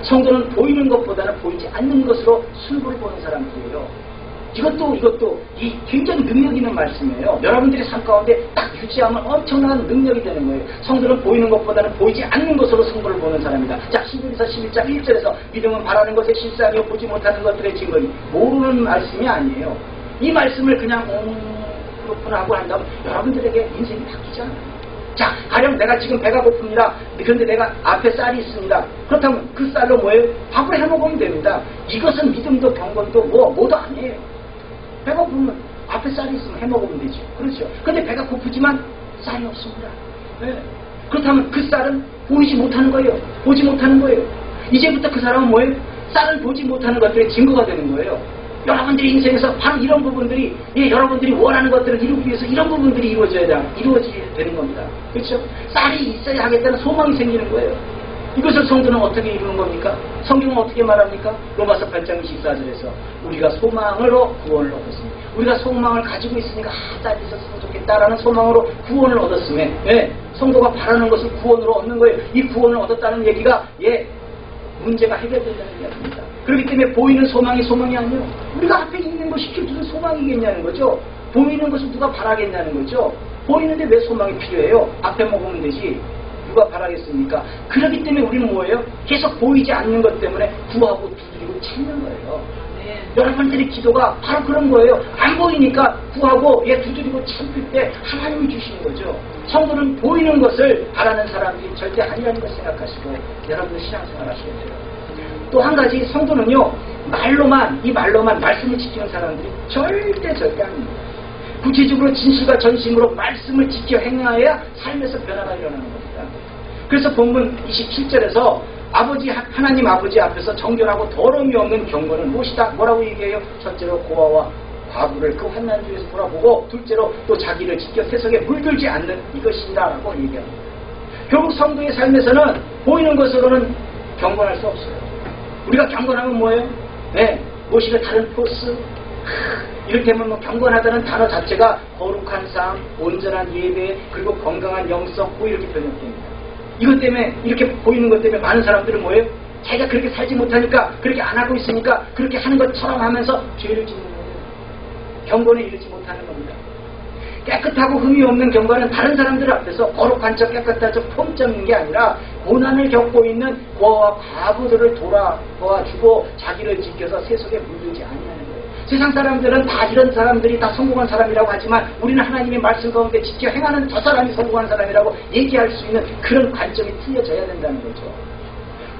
성도는 보이는 것보다는 보이지 않는 것으로 승부를 보는 사람들이에요. 이것도 이 굉장히 능력 있는 말씀이에요. 여러분들의 삶 가운데 딱 유지하면 엄청난 능력이 되는 거예요. 성도는 보이는 것보다는 보이지 않는 것으로 승부를 보는 사람이다. 자, 히브리서 11장 1절에서 믿음은 바라는 것에 실상이요 보지 못하는 것들의 증거니 모르는 말씀이 아니에요. 이 말씀을 그냥 그렇구나 하고 한다면 여러분들에게 인생이 바뀌잖아요. 자, 가령 내가 지금 배가 고픕니다. 그런데 내가 앞에 쌀이 있습니다. 그렇다면 그 쌀로 뭐예요? 밥을 해먹으면 됩니다. 이것은 믿음도 경건도 뭐도 아니에요. 배가 고프면 앞에 쌀이 있으면 해먹으면 되죠. 그렇죠. 그런데 배가 고프지만 쌀이 없습니다. 그렇다면 그 쌀은 보이지 못하는 거예요. 보지 못하는 거예요. 이제부터 그 사람은 뭐예요? 쌀을 보지 못하는 것들의 증거가 되는 거예요. 여러분들의 인생에서 바로 이런 부분들이 여러분들이 원하는 것들을 이루기 위해서 이런 부분들이 이루어져야 되는 겁니다. 그렇죠? 쌀이 있어야 하겠다는 소망이 생기는 거예요. 이것을 성도는 어떻게 이루는 겁니까? 성경은 어떻게 말합니까? 로마서 8장 24절에서 우리가 소망으로 구원을 얻었습니다. 우리가 소망을 가지고 있으니까 쌀이 있었으면 좋겠다라는 소망으로 구원을 얻었음에 성도가 바라는 것을 구원으로 얻는 거예요. 이 구원을 얻었다는 얘기가 문제가 해결된다는 이야기입니다. 그렇기 때문에 보이는 소망이 아니에요. 우리가 앞에 있는 것이 무슨 소망이겠냐는 거죠. 보이는 것을 누가 바라겠냐는 거죠. 보이는데 왜 소망이 필요해요? 앞에 먹으면 되지. 누가 바라겠습니까? 그렇기 때문에 우리는 뭐예요? 계속 보이지 않는 것 때문에 구하고 두드리고 찾는 거예요. 여러분들의 기도가 바로 그런 거예요. 안 보이니까 구하고 두드리고 찾을 때 하나님이 주시는 거죠. 성도는 보이는 것을 바라는 사람들이 절대 아니라는 걸 생각하시고 여러분들 신앙생활 하셔야 돼요. 또 한 가지 성도는요 이 말로만 말씀을 지키는 사람들이 절대 아닙니다. 구체적으로 진실과 전심으로 말씀을 지켜 행하여야 삶에서 변화가 일어나는 겁니다. 그래서 본문 27절에서 하나님 아버지 앞에서 정결하고 더러움이 없는 경건은 무엇이다? 뭐라고 얘기해요? 첫째로 고아와 과부를 그 환난 중에서 돌아보고 둘째로 또 자기를 지켜 세상에 물들지 않는 이것이다 라고 얘기합니다. 결국 성도의 삶에서는 보이는 것으로는 경건할 수 없어요. 우리가 경건하면 뭐예요? 무엇이든 다른 포스 이렇게 하면 경건하다는 단어 자체가 거룩한 삶, 온전한 예배, 그리고 건강한 영성 이렇게 번역됩니다. 이것 때문에 이렇게 보이는 것 때문에 많은 사람들은 뭐예요? 자기가 그렇게 살지 못하니까 그렇게 안 하고 있으니까 그렇게 하는 것처럼 하면서 죄를 짓는 거예요. 경건에 이르지 못하는 겁니다. 깨끗하고 흠이 없는 경건은 다른 사람들 앞에서 거룩한 척 깨끗한 척 폼잡는 게 아니라 고난을 겪고 있는 고아와 과부들을 도와주고 자기를 지켜서 세속에 물들지 아니하는 거예요. 세상 사람들은 다 이런 사람들이 다 성공한 사람이라고 하지만 우리는 하나님의 말씀 가운데 지켜 행하는 저 사람이 성공한 사람이라고 얘기할 수 있는 그런 관점이 틀려져야 된다는 거죠.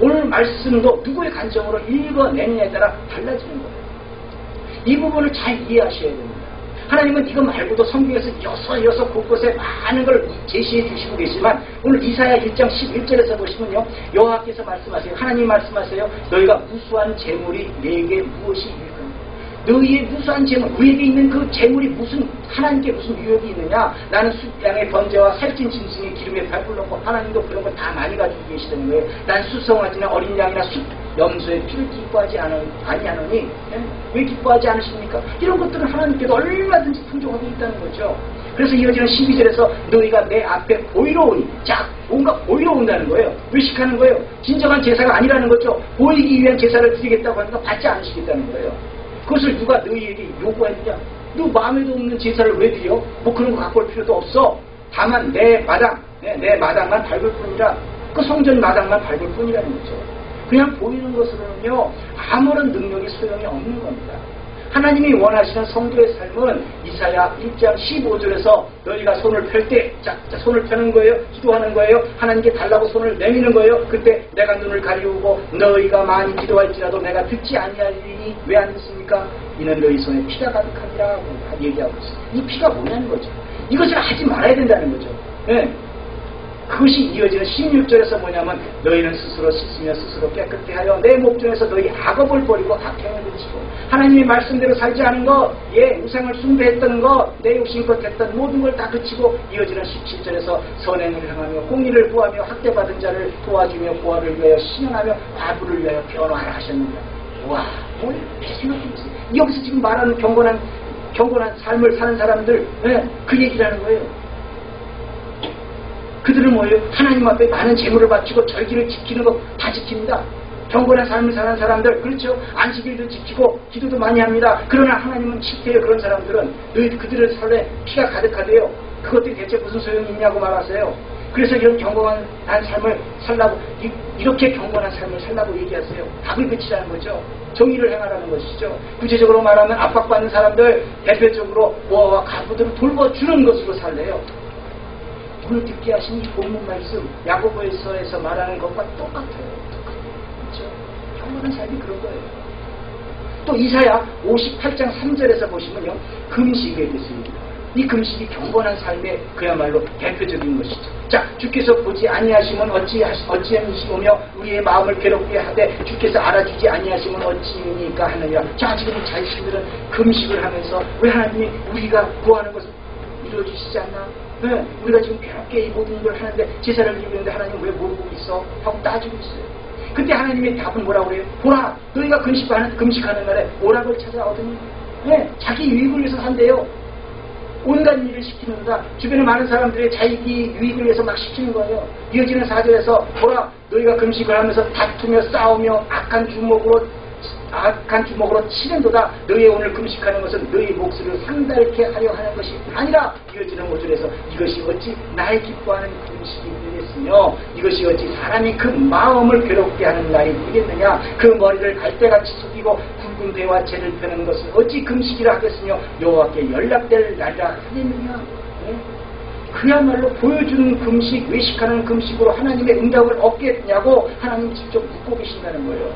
오늘 말씀도 누구의 관점으로 읽어내느냐에 따라 달라지는 거예요. 이 부분을 잘 이해하셔야 됩니다. 하나님은 이거 말고도 성경에서 여섯 곳곳에 많은 걸 제시해 주시고 계시지만 오늘 이사야 1장 11절에서 보시면요. 여호와께서 말씀하세요. 하나님이 말씀하세요. 너희가 무수한 재물이 내게 무엇이 유익하냐. 너희의 무수한 재물, 우리에게 있는 그 재물이 하나님께 무슨 유익이 있느냐. 나는 숫양의 번제와 살찐 짐승의 기름에 발불렀고 하나님도 그런 걸 다 많이 가지고 계시다는 거예요. 난 수송아지나 어린 양이나 염소의 피를 기뻐하지 아니하노니 왜 기뻐하지 않으십니까? 이런 것들은 하나님께도 얼마든지 풍족하고 있다는 거죠. 그래서 이어지는 12절에서 너희가 내 앞에 보이러 오니 자 뭔가 보이러 온다는 거예요. 의식하는 거예요. 진정한 제사가 아니라는 거죠. 보이기 위한 제사를 드리겠다고 하니까 받지 않으시겠다는 거예요. 그것을 누가 너희에게 요구했냐? 너 마음에도 없는 제사를 왜 드려? 뭐 그런 거 갖고 올 필요도 없어. 다만 내 마당만 밟을 뿐이라. 그 성전 마당만 밟을 뿐이라는 거죠. 그냥 보이는 것으로는요 아무런 능력이 소용이 없는 겁니다. 하나님이 원하시는 성도의 삶은 이사야 1장 15절에서 너희가 손을 펼 때 손을 펴는 거예요. 기도하는 거예요. 하나님께 달라고 손을 내미는 거예요. 그때 내가 눈을 가리우고 너희가 많이 기도할지라도 내가 듣지 아니하리니 왜 안 듣습니까? 이는 너희 손에 피가 가득하니라 얘기하고 있어요. 이 피가 뭐냐는 거죠. 이것을 하지 말아야 된다는 거죠. 네. 그것이 이어지는 16절에서 뭐냐면 너희는 스스로 씻으며 스스로 깨끗게 하여 내 목전에서 너희 악업을 버리고 악행을 그치고 하나님의 말씀대로 살지 않은 것, 우상을 숭배했던 것, 내 욕심껏 했던 모든 걸 다 그치고 이어지는 17절에서 선행을 행하며 공의를 구하며 학대받은 자를 도와주며 고아를 위하여 신원하며 과부를 위하여 변화하라 하셨느니라. 와, 뭘 이렇게 생각해보세요. 여기서 지금 말하는 경건한 삶을 사는 사람들, 그 얘기라는 거예요. 그들은 뭐예요? 하나님 앞에 많은 재물을 바치고 절기를 지키는 거 다 지킵니다. 경건한 삶을 사는 사람들, 그렇죠? 안식일도 지키고 기도도 많이 합니다. 그러나 하나님은 싫대요. 그런 사람들은 그들의 삶에 피가 가득하대요. 그것들이 대체 무슨 소용이 있냐고 말하세요. 그래서 이런 경건한 삶을 살라고 이렇게 경건한 삶을 살라고 얘기하세요. 악을 그치라는 거죠. 정의를 행하라는 것이죠. 구체적으로 말하면 압박받는 사람들 대표적으로 고아와 과부들을 돌봐주는 것으로 살래요. 오늘 듣게 하신 이 본문 말씀 야고보서에서 말하는 것과 똑같아요. 그렇죠? 경건한 삶이 그런 거예요. 또 이사야 58장 3절에서 보시면요. 금식에 대해서 얘기해요. 이 금식이 경건한 삶의 그야말로 대표적인 것이죠. 자, 주께서 보지 아니하시면 어찌하시오며 우리의 마음을 괴롭게 하되 주께서 알아주지 아니하시면 어찌니까 하느니라. 자, 지금 자신들은 금식을 하면서 왜 하나님이 우리가 구하는 것을 이루어주시지 않나? 네, 우리가 지금 괴롭게 이 모든 걸 하는데 제사를 드리는데 하나님 왜 모르고 있어? 하고 따지고 있어요. 그때 하나님의 답은 뭐라고 그래요? 보라, 너희가 금식하는 날에 오락을 찾아오더니 자기 유익을 위해서 산대요. 온갖 일을 시키는다. 주변에 많은 사람들의 자기 유익을 위해서 막 시키는 거예요. 이어지는 4절에서 보라, 너희가 금식을 하면서 다투며 싸우며 악한 주먹으로 치는도다. 너희 오늘 금식하는 것은 너희 목소리를 상달케 하려 하는 것이 아니라 이어지는 5절에서 이것이 어찌 나의 기뻐하는 금식이 되겠으며 이것이 어찌 사람이 그 마음을 괴롭게 하는 날이 되겠느냐. 그 머리를 갈대같이 숙이고 굵은 배와 재를 펴는 것은 어찌 금식이라 하겠으며 여호와께 연락될 날이라 하겠느냐. 그야말로 보여주는 금식, 외식하는 금식으로 하나님의 응답을 얻겠냐고 하나님 직접 묻고 계신다는 거예요.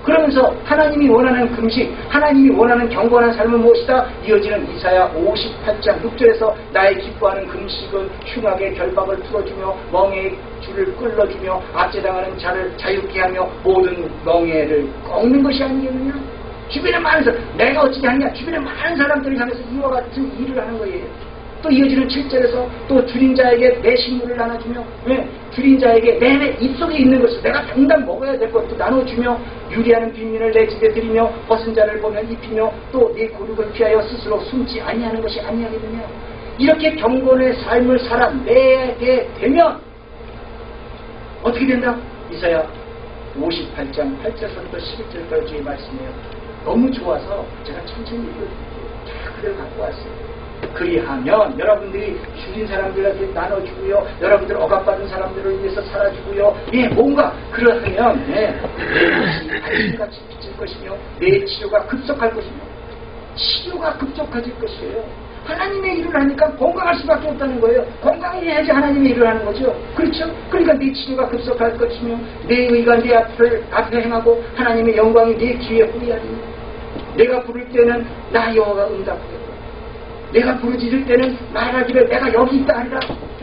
그러면서 하나님이 원하는 금식, 하나님이 원하는 경건한 삶은 무엇이다? 이어지는 이사야 58장 6절에서 나의 기뻐하는 금식은 흉악의 결박을 풀어주며 멍에의 줄을 끌어주며 압제당하는 자를 자유케 하며 모든 멍에를 꺾는 것이 아니겠느냐? 주변에 많은 사람, 내가 어찌게 하느냐? 주변에 많은 사람들을 향해서 이와 같은 일을 하는 거예요. 또 이어지는 7절에서 또 줄인 자에게 내 식물을 나눠주며 줄인 자에게 내 입속에 있는 것을 내가 당장 먹어야 될 것도 나눠주며 유리하는 빈민을 내 집에 들이며 벗은 자를 보면 입히며 또 내 고륙을 피하여 스스로 숨지 아니하는 것이 아니하겠느냐. 이렇게 경건의 삶을 살아내게 되면 어떻게 된다? 이사야 58장 8절부터 11절까지의 말씀이에요. 너무 좋아서 제가 천천히 읽어드릴게요. 자, 그대로 갖고 왔어요. 그리하면 여러분들이 줄인 사람들한테 나눠주고요. 여러분들 억압받은 사람들을 위해서 살아주고요. 예, 뭔가 그러하면 내 것이 아침같이 비칠 것이며 내 치료가 급속할 것이며 치료가 급속해질 것이에요. 하나님의 일을 하니까 건강할 수밖에 없다는 거예요. 건강해야지 하나님의 일을 하는 거죠. 그렇죠? 그러니까 네 치료가 급속할 것이며 내 의가 네 앞에 행하고 하나님의 영광이 네 귀에 뿌리하리니 내가 부를 때는 나 여호와가 응답하겠고 내가 부르짖을 때는 말하기를 내가 여기 있다 하리라.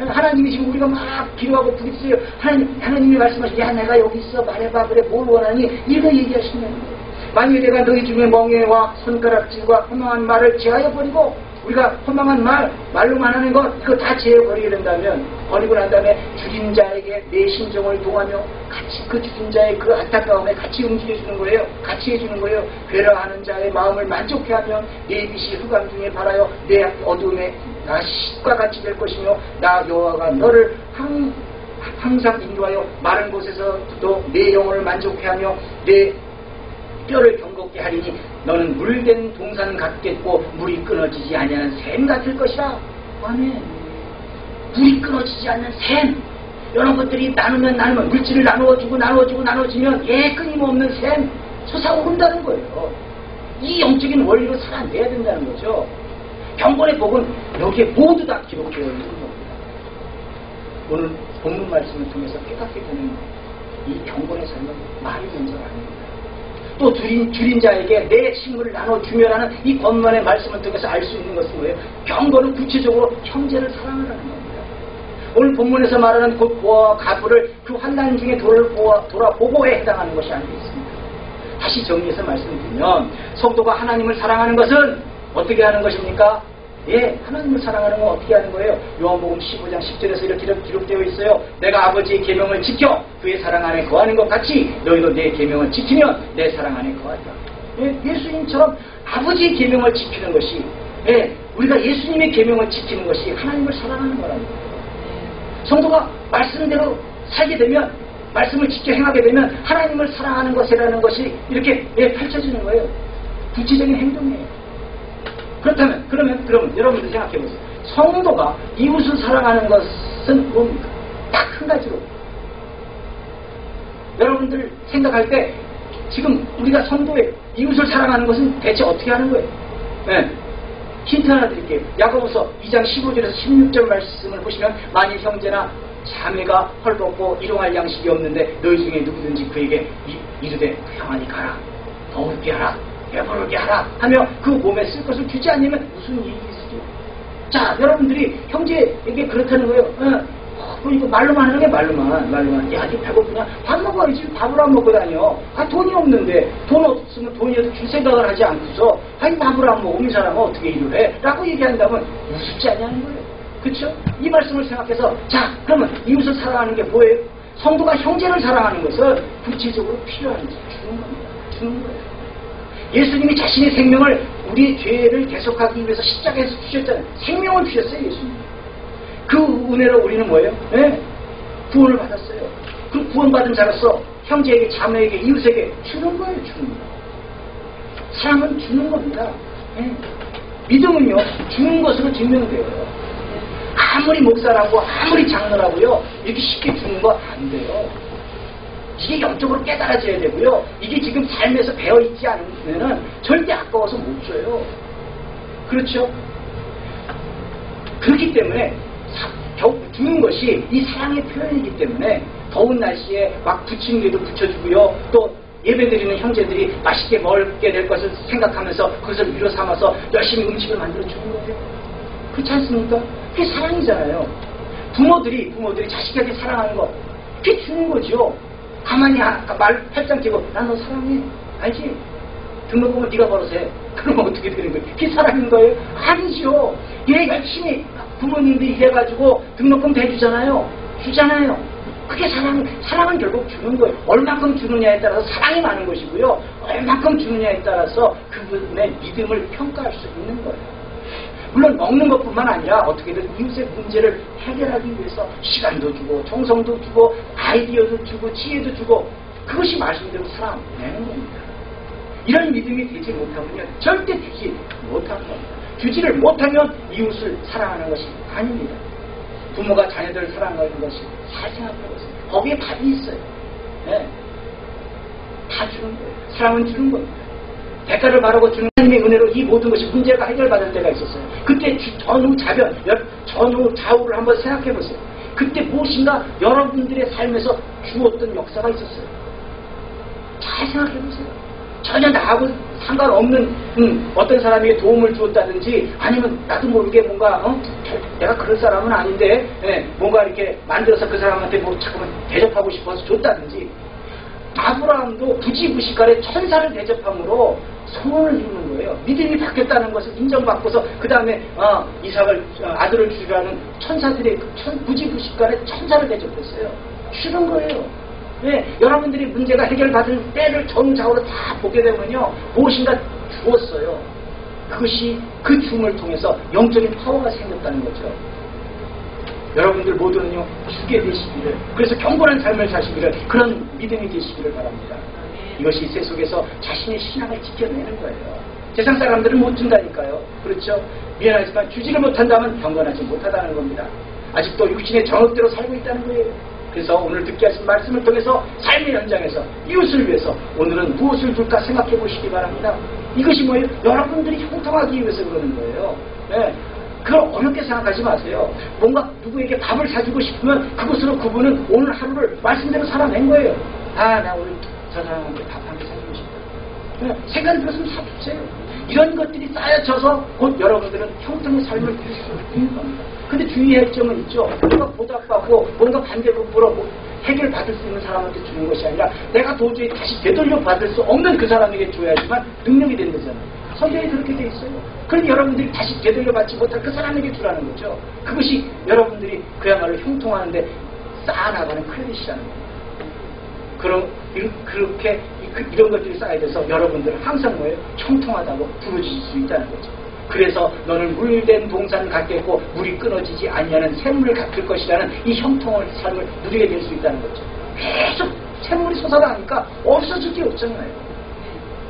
하나님이 지금 우리가 막 기도하고 부르짖어요. 하나님이 말씀하시고 야 내가 여기 있어 말해봐. 그래 뭘 원하니? 이거 얘기하시는 거예요. 만일 내가 너희 중에 멍에와 손가락질과 허망한 말을 제하여 버리고 우리가 허망한 말로만 하는 것 이거 다 제어버리게 된다면 버리고 난 다음에 줄인 자에게 내 심정을 동하며 같이 그 줄인 자의 그 안타까움에 같이 움직여주는 거예요. 같이 해주는 거예요. 괴로워하는 자의 마음을 만족해하며 내 빛이 흑암 중에 발하여 내 어두움에 나 빛과 같이 될 것이며 나 여호와가 너를 항상 인도하여 마른 곳에서도 내 영혼을 만족해하며 내 뼈를 경겁게 하리니 너는 물된 동산 같겠고 물이 끊어지지 아니하는 샘 같을 것이라. 아멘. 물이 끊어지지 않는 샘. 여러분들이 나누면 물질을 나눠주면 끊임없는 샘 솟아오른다는 거예요. 이 영적인 원리로 살아내야 된다는 거죠. 경건의 복은 여기에 모두 다 기록되어 있는 겁니다. 오늘 본문 말씀을 통해서 깨닫게 되는 이 경건의 삶은 말이 먼저가 아닙니다. 또 줄인 자에게 내 친구를 나눠주며라는 이 권면의 말씀을 통해서 알 수 있는 것은 뭐예요? 경건은 구체적으로 형제를 사랑하라는 겁니다. 오늘 본문에서 말하는 곧 보아와 가부를 그 환난 중에 돌아보고에 해당하는 것이 아니겠습니까? 다시 정리해서 말씀드리면 성도가 하나님을 사랑하는 것은 어떻게 하는 것입니까? 예, 하나님을 사랑하는 건 어떻게 하는 거예요? 요한복음 15장 10절에서 이렇게 기록되어 있어요. 내가 아버지의 계명을 지켜 그의 사랑 안에 거하는 것 같이 너희도 내 계명을 지키면 내 사랑 안에 거하리라. 예, 예수님처럼 아버지의 계명을 지키는 것이 우리가 예수님의 계명을 지키는 것이 하나님을 사랑하는 거랍니다. 성도가 말씀대로 살게 되면 말씀을 지켜 행하게 되면 하나님을 사랑하는 것이라는 것이 이렇게 펼쳐지는 거예요. 구체적인 행동이에요. 그러면 여러분들 생각해 보세요. 성도가 이웃을 사랑하는 것은 뭡니까? 딱 한 가지로. 여러분들 생각할 때 지금 우리가 성도의 이웃을 사랑하는 것은 대체 어떻게 하는 거예요? 힌트 하나 드릴게요. 야고보서 2장 15절에서 16절 말씀을 보시면 만일 형제나 자매가 헐벗고 일용할 양식이 없는데 너희 중에 누구든지 그에게 이르되 평안히 가라, 더울게 하라, 배부르게 하라 하며 그 몸에 쓸 것을 주지 않으면 무슨 이익이 있으죠? 자, 여러분들이 형제에게 그렇다는 거예요. 이거 말로만 하는 게 말로만. 야, 니 배고프냐? 밥 먹어야지. 밥을 안 먹고 다녀. 돈이 없는데 돈 없으면 돈이라도 줄 생각을 하지 않고서 밥을 안 먹으면 이 사람은 어떻게 일을 해? 라고 얘기한다면 우습지 않냐는 거예요. 그렇죠? 이 말씀을 생각해서 자, 그러면 이웃을 사랑하는 게 뭐예요? 성도가 형제를 사랑하는 것은 구체적으로 필요한 주는 거예요. 예수님이 자신의 생명을 우리의 죄를 대속하기 위해서 십자가에서 주셨잖아요. 생명을 주셨어요, 예수님. 그 은혜로 우리는 뭐예요? 구원을 받았어요. 그 구원받은 자로서 형제에게, 자매에게, 이웃에게 주는 거예요, 주는 거. 사랑은 주는 겁니다. 믿음은요, 주는 것으로 증명돼요. 아무리 목사라고, 아무리 장로라고요, 이렇게 쉽게 주는 거 안 돼요. 이게 영적으로 깨달아져야 되고요. 이게 지금 삶에서 배어있지 않으면 절대 아까워서 못 줘요. 그렇죠? 그렇기 때문에 주는 것이 이 사랑의 표현이기 때문에 더운 날씨에 막 부침개도 붙여주고요. 또 예배드리는 형제들이 맛있게 먹게 될 것을 생각하면서 그것을 위로 삼아서 열심히 음식을 만들어 주는 거예요. 그렇지 않습니까? 그게 사랑이잖아요. 부모들이 자식에게 사랑하는 거 그게 주는 거죠. 가만히 말 팔짱 끼고 난 너 사랑해. 알지? 등록금은 네가 벌어서 해. 그러면 어떻게 되는 거예요? 그게 사랑인 거예요? 아니죠. 얘 열심히 부모님들이 일해가지고 등록금 대주잖아요. 주잖아요. 그게 사랑은 결국 주는 거예요. 얼마큼 주느냐에 따라서 사랑이 많은 것이고요. 얼마큼 주느냐에 따라서 그분의 믿음을 평가할 수 있는 거예요. 물론 먹는 것뿐만 아니라 어떻게든 이웃의 문제를 해결하기 위해서 시간도 주고 정성도 주고 아이디어도 주고 지혜도 주고 그것이 말씀대로 사랑내는 겁니다. 이런 믿음이 되지 못하면요 절대 되지 못하는 겁니다. 주지를 못하면 이웃을 사랑하는 것이 아닙니다. 부모가 자녀들을 사랑하는 것이 잘 생각해보세요. 거기에 답이 있어요. 네. 다 주는 거예요. 사랑은 주는 겁니다. 대가를 바라고 주는 하나님의 은혜로 이 모든 것이 문제가 해결받을 때가 있었어요. 그때 전후자변, 전후좌우를 한번 생각해보세요. 그때 무엇인가 여러분들의 삶에서 주었던 역사가 있었어요. 잘 생각해보세요. 전혀 나하고 상관없는 어떤 사람에게 도움을 주었다든지 아니면 나도 모르게 뭔가 내가 그럴 사람은 아닌데 뭔가 이렇게 만들어서 그 사람한테 뭐 자꾸만 대접하고 싶어서 줬다든지 아브라함도 부지부식간에 천사를 대접함으로 소원을 이루는 거예요. 믿음이 바뀌었다는 것을 인정받고서 그 다음에 이삭을 아들을 주라는 천사들의 부지부식간에 천사를 대접했어요. 주는 거예요. 네, 여러분들이 문제가 해결받을 때를 전좌우로 다 보게 되면요 무엇인가 주었어요. 그것이 그 줌을 통해서 영적인 파워가 생겼다는 거죠. 여러분들 모두는요 주게 되시기를, 그래서 경건한 삶을 사시기를, 그런 믿음이 되시기를 바랍니다. 이것이 세속에서 자신의 신앙을 지켜내는 거예요. 세상 사람들은 못 준다니까요. 그렇죠? 미안하지만 주지를 못한다면 경건하지 못하다는 겁니다. 아직도 육신의 정욕대로 살고 있다는 거예요. 그래서 오늘 듣게 하신 말씀을 통해서 삶의 현장에서 이웃을 위해서 오늘은 무엇을 줄까 생각해 보시기 바랍니다. 이것이 뭐예요? 여러분들이 형통하기 위해서 그러는 거예요. 네. 그걸 어렵게 생각하지 마세요. 뭔가 누구에게 밥을 사주고 싶으면 그것으로 그분은 오늘 하루를 말씀대로 살아낸 거예요. 나 오늘 저 사람한테 밥 한 개 사주고 싶다. 네. 생각 들었으면 사주세요. 이런 것들이 쌓여져서 곧 여러분들은 형통의 삶을 누릴 수 있는 겁니다. 근데 주의할 점은 있죠. 뭔가 보답받고 뭔가 반대급부로 해결받을 수 있는 사람한테 주는 것이 아니라 내가 도저히 다시 되돌려 받을 수 없는 그 사람에게 줘야지만 능력이 된다잖아요. 성경에 그렇게 돼 있어요. 그럼 여러분들이 다시 되돌려 받지 못할 그 사람에게 주라는 거죠. 그것이 여러분들이 그야말로 형통하는데 쌓아나가는 크레딧이라는 겁니다. 그렇게 이런 것들이 쌓여져서 여러분들은 항상 뭐예요? 형통하다고 부르실 수 있다는 거죠. 그래서 너는 물된 동산 같겠고 물이 끊어지지 아니하는 샘물을 갚을 것이라는 이 형통의 삶을 누리게 될 수 있다는 거죠. 계속 샘물이 솟아나니까 없어질 게 없잖아요.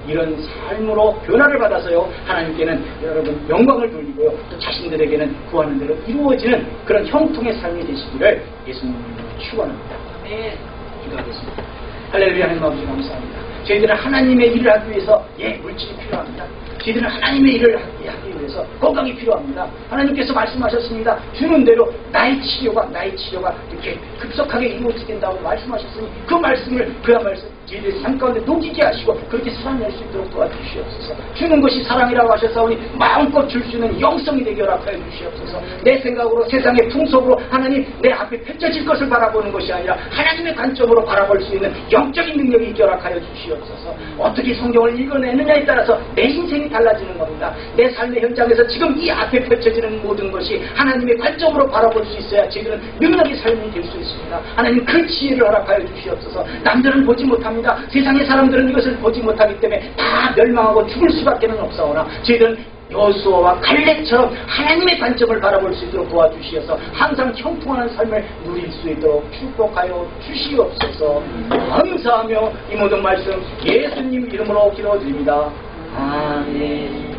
이런 삶으로 변화를 받아서요 하나님께는 여러분 영광을 돌리고요 또 자신들에게는 구하는 대로 이루어지는 그런 형통의 삶이 되시기를 예수님으로 축원합니다. 네. 기도하겠습니다. 할렐루야. 하나님 아버지 감사합니다. 저희들은 하나님의 일을 하기 위해서 물질이 필요합니다. 저희들은 하나님의 일을 하기 위해서 건강이 필요합니다. 하나님께서 말씀하셨습니다. 주는 대로 나의 치료가 이렇게 급속하게 이루어진다고 말씀하셨으니 그 말씀을 그야말로 저희들의 삶 가운데 녹이게 하시고 그렇게 살아낼 수 있도록 도와주시옵소서. 주는 것이 사랑이라고 하셨사오니 마음껏 줄 수 있는 영성이 되게 허락하여 주시옵소서. 내 생각으로 세상의 풍속으로 하나님 내 앞에 펼쳐질 것을 바라보는 것이 아니라 하나님의 관점으로 바라볼 수 있는 영적인 능력이 있게 허락하여 주시옵소서. 어떻게 성경을 읽어내느냐에 따라서 내 인생이 달라지는 겁니다. 내 삶의 현장에서 지금 이 앞에 펼쳐지는 모든 것이 하나님의 관점으로 바라볼 수 있어야 저희들은 능력의 삶이 될 수 있습니다. 하나님 그 지혜를 허락하여 주시옵소서. 남들은 보지 못합니다. 세상의 사람들은 이것을 보지 못하기 때문에 다 멸망하고 죽을 수밖에 없사오나 저희들은 여호수아와 갈렙처럼 하나님의 관점을 바라볼 수 있도록 도와주시어서 항상 형통한 삶을 누릴 수 있도록 축복하여 주시옵소서. 감사하며 이 모든 말씀 예수님 이름으로 기도드립니다. 아멘.